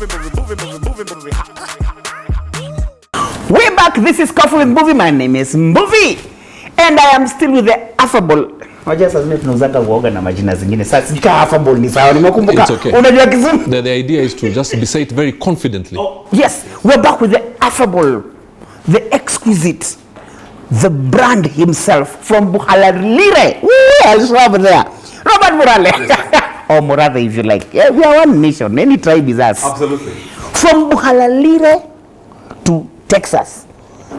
Way back, this is Coffee with Movie. My name is Movie, and I am still with the affable. It's okay. The idea is to just say it very confidently. Oh, yes, we're back with the affable, the exquisite, the brand himself from Burale. I'll show over there. Robert Burale. Or Morada, if you like. Yeah, we are one nation. Any tribe is us. Absolutely. From Burale to Texas,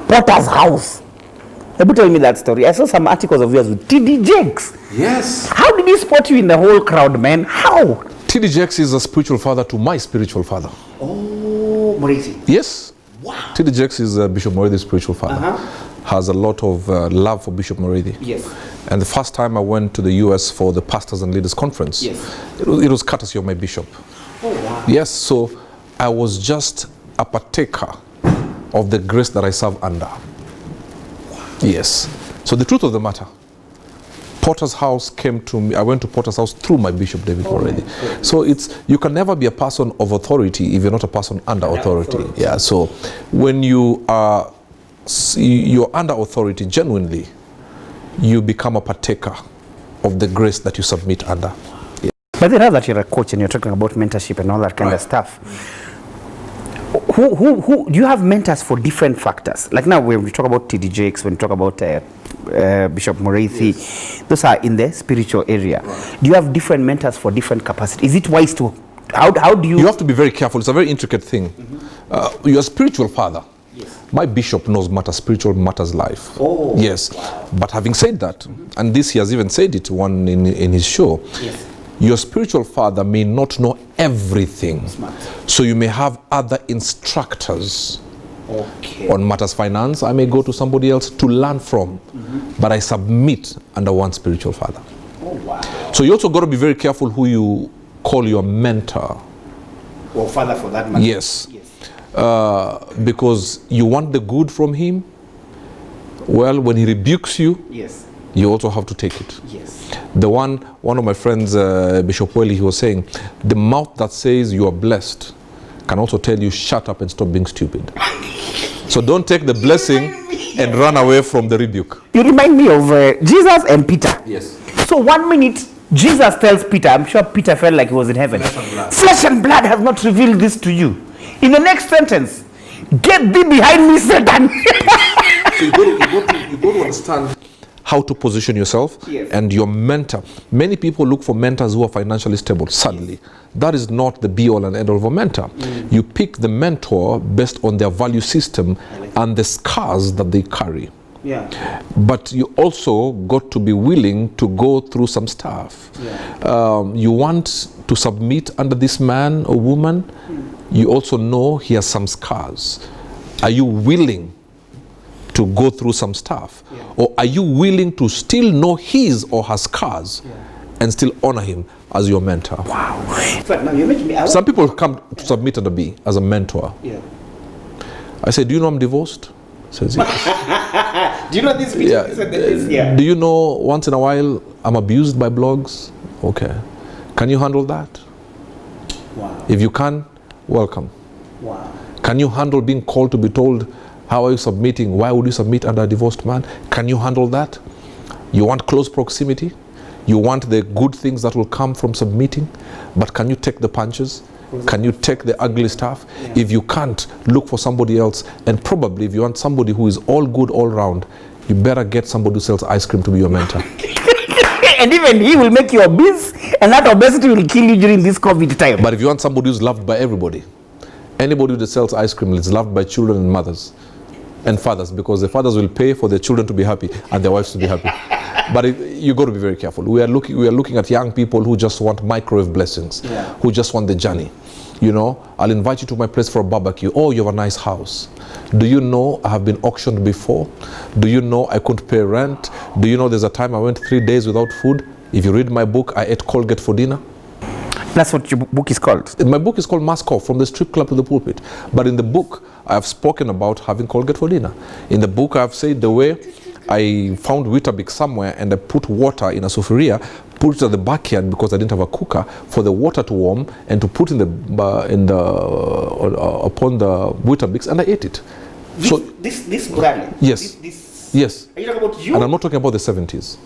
Potter's house. Tell me that story. I saw some articles of yours with TD Jakes. Yes. How did he spot you in the whole crowd, man? How? TD Jakes is a spiritual father to my spiritual father. Oh, Morisi. Yes. Wow. TD Jakes is Bishop Moridi's spiritual father. Has a lot of love for Bishop Moridi. Yes. And the first time I went to the US for the Pastors and Leaders Conference, yes, it was courtesy of my bishop. Oh, wow. Yes, so I was just a partaker of the grace that I serve under. Yes. So the truth of the matter, Potter's house came to me. I went to Potter's house through my Bishop David already. So you can never be a person of authority if you're not a person under authority. Yeah. So when you're under authority genuinely, you become a partaker of the grace that you submit under. Yeah. But then now that you're a coach and you're talking about mentorship and all that kind of stuff, who do you have mentors for different factors? Like now when we talk about TD Jakes, when we talk about Bishop Morisi, yes, those are in the spiritual area. Right. Do you have different mentors for different capacities? Is it wise to, how do you? You have to be very careful. It's a very intricate thing. Mm-hmm. You're a spiritual father. Yes. My bishop knows matters, spiritual matters life. Oh. Yes. Wow. But having said that, mm-hmm, and this he has even said it one in his show, yes, your spiritual father may not know everything. Smart. So you may have other instructors. Okay. On matters finance, I may go to somebody else to learn from, mm-hmm, but I submit under one spiritual father. Oh, wow. So you also got to be very careful who you call your mentor. Or father for that matter. Yes. Because you want the good from him. Well, when he rebukes you, yes, you also have to take it. Yes. The one of my friends, Bishop Welly, he was saying, the mouth that says you are blessed can also tell you shut up and stop being stupid. So don't take the blessing and run away from the rebuke. You remind me of Jesus and Peter. Yes. So 1 minute, Jesus tells Peter, I'm sure Peter felt like he was in heaven. Flesh and blood has not revealed this to you. In the next sentence, get thee behind me, Satan. So you got to understand how to position yourself, yes, and your mentor. Many people look for mentors who are financially stable. Sadly, that is not the be-all and end-all of a mentor. You pick the mentor based on their value system and the scars that they carry. Yeah. But you also got to be willing to go through some stuff. Yeah. You want to submit under this man or woman, you also know he has some scars. Are you willing to go through some stuff? Yeah. Or are you willing to still know his or her scars, yeah, and still honor him as your mentor? Wow. Now you mentioned me. Some people come to submit under me as a mentor. Yeah. I say, do you know I'm divorced? He says, yes. Do you know this? Yeah. Yeah. Do you know once in a while I'm abused by blogs? Okay. Can you handle that? Wow. If you can, welcome. Wow. Can you handle being called to be told, how are you submitting? Why would you submit under a divorced man? Can you handle that? You want close proximity? You want the good things that will come from submitting? But can you take the punches? Can you take the ugly stuff? Yeah. If you can't, look for somebody else. And probably if you want somebody who is all good all round, you better get somebody who sells ice cream to be your mentor. And even he will make you obese, and that obesity will kill you during this COVID time. But if you want somebody who's loved by everybody, anybody who sells ice cream is loved by children and mothers and fathers, because the fathers will pay for their children to be happy and their wives to be happy. But you got to be very careful. We are looking at young people who just want microwave blessings, yeah, who just want the journey. You know, I'll invite you to my place for a barbecue. Oh, you have a nice house. Do you know I have been auctioned before? Do you know I couldn't pay rent? Do you know there's a time I went 3 days without food? If you read my book, I ate Colgate for dinner. That's what your book is called? My book is called Mask Off, From the Strip Club to the Pulpit. But in the book, I have spoken about having Colgate for dinner. In the book, I have said the way I found Weetabix somewhere and I put water in a sufuria, put it at the backyard because I didn't have a cooker, for the water to warm and to put in the upon the Weetabix, and I ate it. This Burale? Yes. Yes. Are you talking about you? And I'm not talking about the 70s.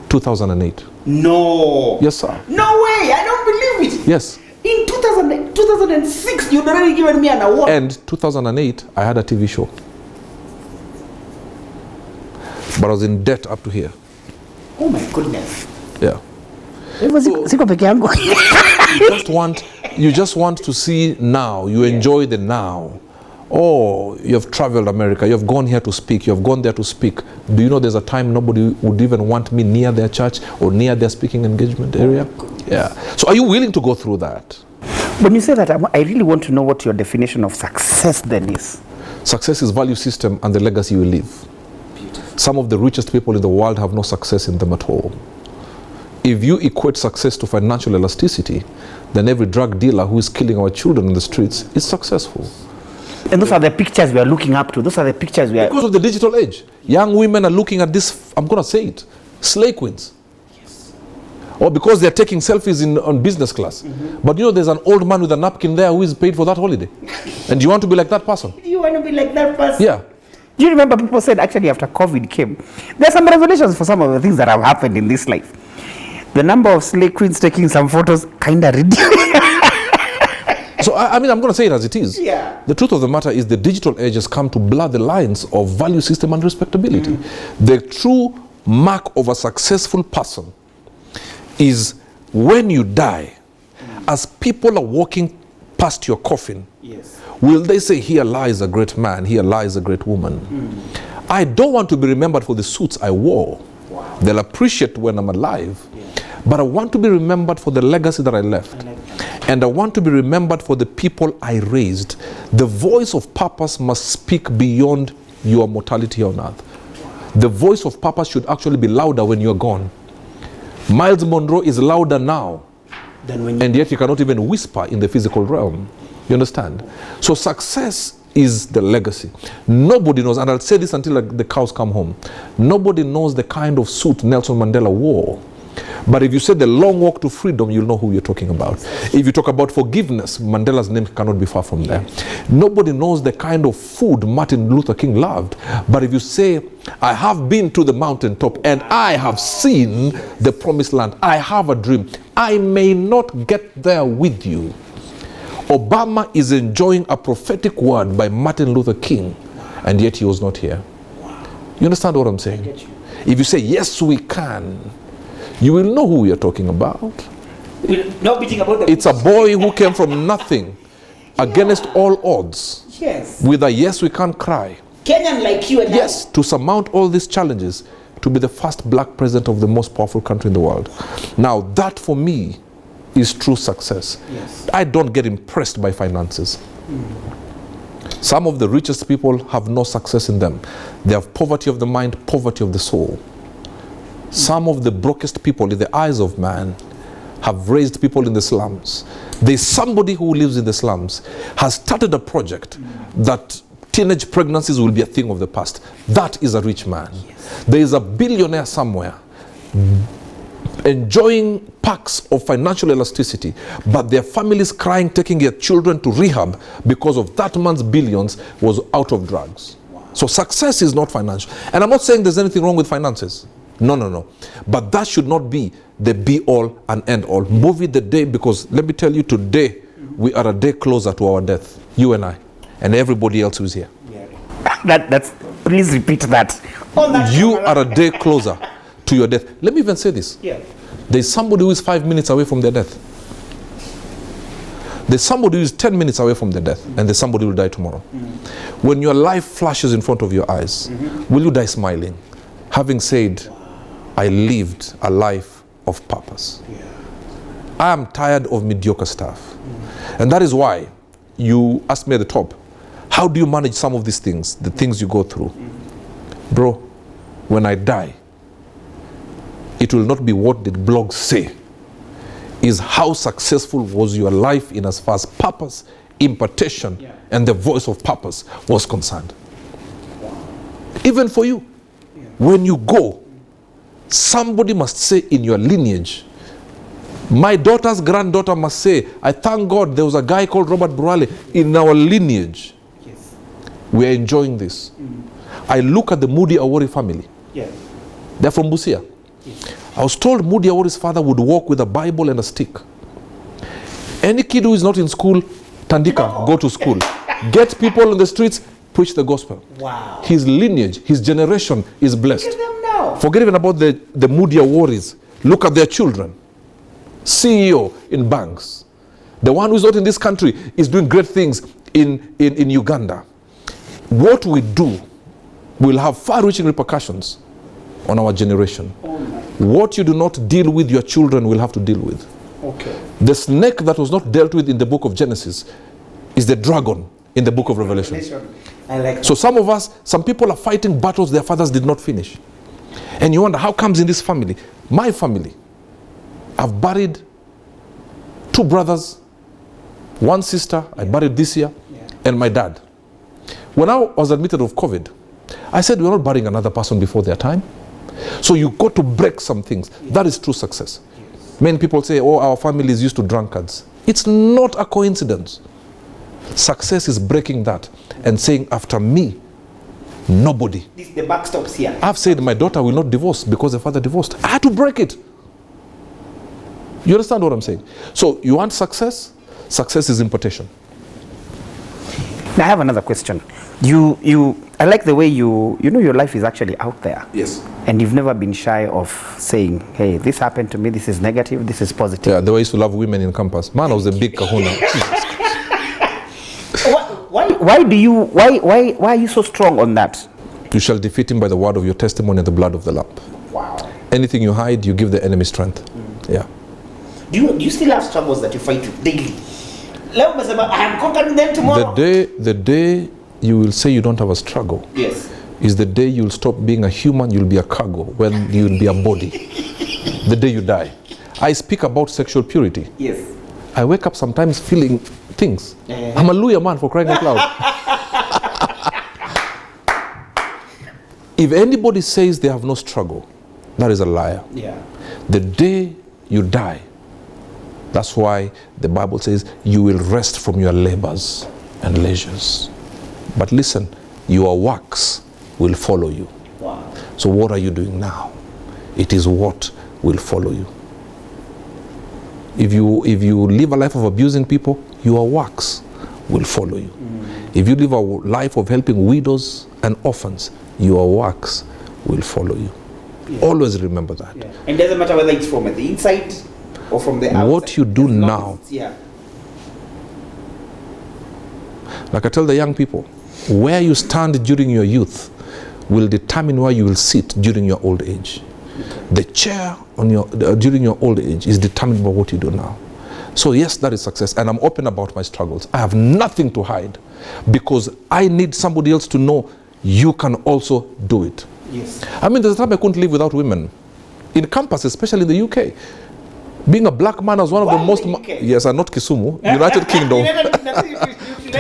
2008. No. Yes, sir. No way. I don't believe it. Yes. In 2006, you'd already given me an award. And 2008, I had a TV show. But I was in debt up to here. Oh my goodness. Yeah. Siko peke yangu. You just want to see now. You enjoy the now. Oh, you have traveled America. You have gone here to speak. You have gone there to speak. Do you know there's a time nobody would even want me near their church or near their speaking engagement area? Yeah. So are you willing to go through that? When you say that, I really want to know what your definition of success then is. Success is value system and the legacy you leave. Beautiful. Some of the richest people in the world have no success in them at all. If you equate success to financial elasticity, then every drug dealer who is killing our children in the streets is successful. And those are the pictures we are looking up to. Those are the pictures we are... Because of the digital age. Young women are looking at this, I'm going to say it, slay queens. Yes. Or because they're taking selfies on business class. But you know there's an old man with a napkin there who is paid for that holiday. And you want to be like that person? You want to be like that person? Yeah. Do you remember people said actually after COVID came, there are some revelations for some of the things that have happened in this life. The number of slay queens taking some photos kind of reduced. So, I'm going to say it as it is. Yeah. The truth of the matter is the digital age has come to blur the lines of value system and respectability. The true mark of a successful person is when you die, as people are walking past your coffin, will they say, here lies a great man, here lies a great woman? I don't want to be remembered for the suits I wore. Wow. They'll appreciate when I'm alive. But I want to be remembered for the legacy that I left. And I want to be remembered for the people I raised. The voice of purpose must speak beyond your mortality on earth. The voice of purpose should actually be louder when you're gone. Miles Monroe is louder now. And yet you cannot even whisper in the physical realm. You understand? So success is the legacy. Nobody knows, and I'll say this until the cows come home. Nobody knows the kind of suit Nelson Mandela wore. But if you say the long walk to freedom, you'll know who you're talking about. If you talk about forgiveness, Mandela's name cannot be far from there. Nobody knows the kind of food Martin Luther King loved. But if you say, I have been to the mountaintop and I have seen the promised land, I have a dream, I may not get there with you. Obama is enjoying a prophetic word by Martin Luther King, and yet he was not here. You understand what I'm saying? If you say, yes, we can, you will know who we are talking about. It's a boy who came from nothing, against all odds, with a yes, we can't cry. Kenyan like you and yes, to surmount all these challenges, to be the first black president of the most powerful country in the world. Now, that for me is true success. I don't get impressed by finances. Some of the richest people have no success in them. They have poverty of the mind, poverty of the soul. Some of the brokest people in the eyes of man have raised people in the slums. There's somebody who lives in the slums, has started a project that teenage pregnancies will be a thing of the past. That is a rich man. There is a billionaire somewhere enjoying perks of financial elasticity, but their families crying, taking their children to rehab because of that man's billions was out of drugs. So success is not financial. And I'm not saying there's anything wrong with finances. No. But that should not be the be-all and end-all. Move it the day, because let me tell you, today we are a day closer to our death. You and I, and everybody else who is here. That's. Please repeat that. You are a day closer to your death. Let me even say this. There's somebody who is 5 minutes away from their death. There's somebody who is 10 minutes away from their death, and there's somebody who will die tomorrow. When your life flashes in front of your eyes, will you die smiling, having said, I lived a life of purpose? I am tired of mediocre stuff. And that is why you asked me at the top, how do you manage some of these things, the things you go through? Bro, when I die, it will not be what did blogs say. Is how successful was your life in as far as purpose, impartation, and the voice of purpose was concerned. Even for you. when you go, somebody must say in your lineage, my daughter's granddaughter must say, I thank God there was a guy called Robert Burale in our lineage. Yes. We are enjoying this. I look at the Moody Awori family. Yeah. They're from Busia. Yes. I was told Moody Awori's father would walk with a Bible and a stick. Any kid who is not in school, Tandika, go to school. Get people on the streets, preach the gospel. Wow. His lineage, his generation is blessed. Look at them now. Forget even about the Moody Aworis. Look at their children. CEO in banks. The one who's not in this country is doing great things in Uganda. What we do will have far-reaching repercussions on our generation. Oh my. What you do not deal with, your children will have to deal with. Okay. The snake that was not dealt with in the book of Genesis is the dragon in the book of Revelation. I like that. So some people are fighting battles their fathers did not finish. And you wonder, how comes in this family? My family, I've buried 2 brothers, 1 sister, I buried this year, and my dad. When I was admitted of COVID, I said, we're not burying another person before their time. So you got to break some things. That is true success. Many people say, oh, our family is used to drunkards. It's not a coincidence. Success is breaking that and saying, after me, nobody. The buck stops here. I've said my daughter will not divorce because the father divorced. I had to break it. You understand what I'm saying? So you want success? Success is importation. Now I have another question. I like the way you know your life is actually out there. Yes. And you've never been shy of saying, hey, this happened to me, this is negative, this is positive. Yeah, the way I used to love women in campus. Man, I was a big kahuna. Why are you so strong on that? You shall defeat him by the word of your testimony and the blood of the Lamb. Wow. Anything you hide, you give the enemy strength. Yeah. Do you still have struggles that you fight with daily? I am conquering them tomorrow. The day you will say you don't have a struggle, yes, is the day you'll stop being a human, you'll be a cargo, when you'll be a body. The day you die. I speak about sexual purity. Yes. I wake up sometimes feeling things. I'm a lawyer, man, for crying out loud. If anybody says they have no struggle, that is a liar. Yeah. The day you die, that's why the Bible says you will rest from your labors and leisures. But listen, your works will follow you. Wow. So what are you doing now? It is what will follow you. If you live a life of abusing people, your works will follow you. If you live a life of helping widows and orphans, your works will follow you. Yeah. Always remember that. Yeah. And it doesn't matter whether it's from the inside or from the outside. What you do now, like I tell the young people, where you stand during your youth will determine where you will sit during your old age. The chair on during your old age is determined by what you do now. So yes, that is success, and I'm open about my struggles. I have nothing to hide because I need somebody else to know you can also do it. Yes. I mean, there's a time I couldn't live without women. In campus, especially in the UK. Being a black man was one of the most... Yes, and not Kisumu, United Kingdom.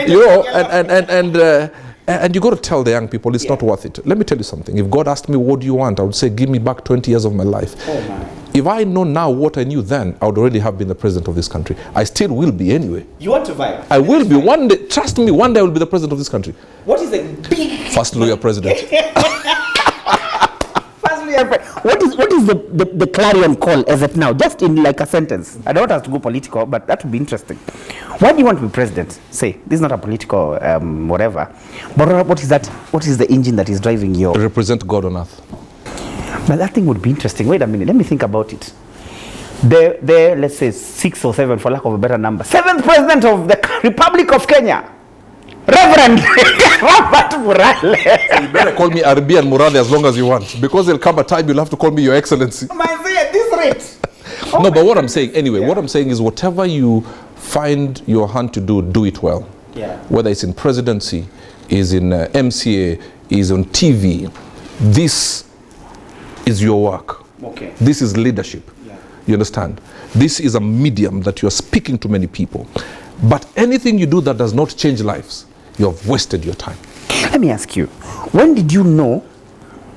You know, and you got to tell the young people it's not worth it. Let me tell you something. If God asked me, what do you want? I would say, give me back 20 years of my life. Oh my. If I know now what I knew then, I would already have been the president of this country. I still will be anyway. You want to vie? I will be. One day, trust me, one day I will be the president of this country. What is the big... First lawyer president. What is the clarion call as of now? Just in like a sentence. I don't want us to go political, but that would be interesting. Why do you want to be president? Say, this is not a political whatever. But what is that? What is the engine that is driving you? Represent God on earth. But that thing would be interesting. Wait a minute. Let me think about it. There, let's say 6 or 7, for lack of a better number. 7th president of the Republic of Kenya. Reverend Robert Burale. So you better call me Arbi and Murade as long as you want, because there'll come a time you'll have to call me Your Excellency. At this rate. Oh no, but what I'm saying, anyway, what I'm saying is whatever you find your hand to do it well. Yeah. Whether it's in presidency, is in MCA, is on TV, this is your work. Okay. This is leadership. Yeah. You understand? This is a medium that you're speaking to many people. But anything you do that does not change lives, you have wasted your time. Let me ask you, when did you know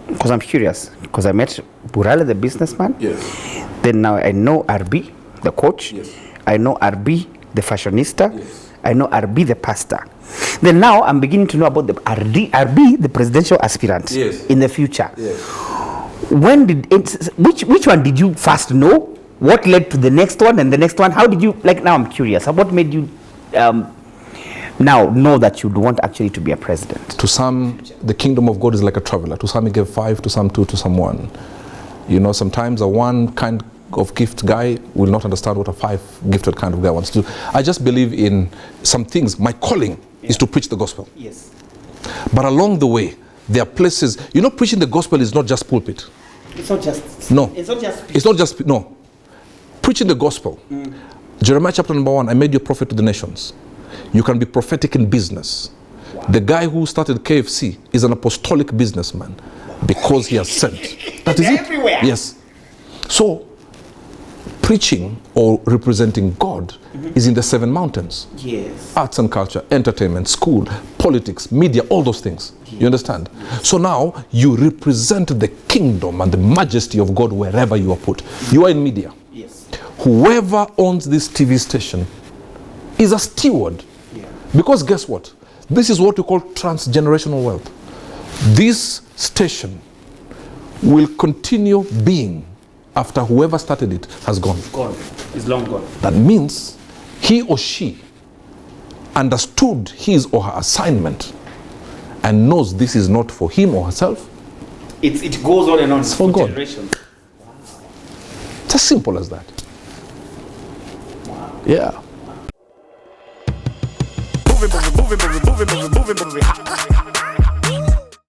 because I'm curious, because I met Burale, the businessman. Yes. Then now I know RB, the coach. Yes. I know RB, the fashionista. Yes. I know RB, the pastor. Then now I'm beginning to know about the RB, the presidential aspirant. Yes. In the future. Yes. When did it, which one did you first know? What led to the next one and the next one? How did you, like, now I'm curious. What made you now know that you'd want actually to be a president? To some, the kingdom of God is like a traveler. To some, he gave 5, to some 2, to some 1. You know, sometimes a 1 kind of gift guy will not understand what a 5 gifted kind of guy wants to do. I just believe in some things. My calling is to preach the gospel. Yes. But along the way, there are places, you know, preaching the gospel is not just pulpit. It's not just. No. It's not just. It's not just, no. Preaching the gospel. Jeremiah chapter number 1, I made you a prophet to the nations. You can be prophetic in business. Wow. The guy who started KFC is an apostolic businessman because he has sent. That is it. Everywhere. Yes. So, preaching or representing God is in the 7 mountains. Yes. Arts and culture, entertainment, school, politics, media, all those things. Yes. You understand? Yes. So now you represent the kingdom and the majesty of God wherever you are put. You are in media. Yes. Whoever owns this TV station is a steward. Yeah. Because guess what? This is what we call transgenerational wealth. This station will continue being after whoever started it has gone. Gone. It's long gone. That means he or she understood his or her assignment and knows this is not for him or herself. It goes on and on. It's for God. Generations. Wow. It's as simple as that. Wow. Yeah. Moving.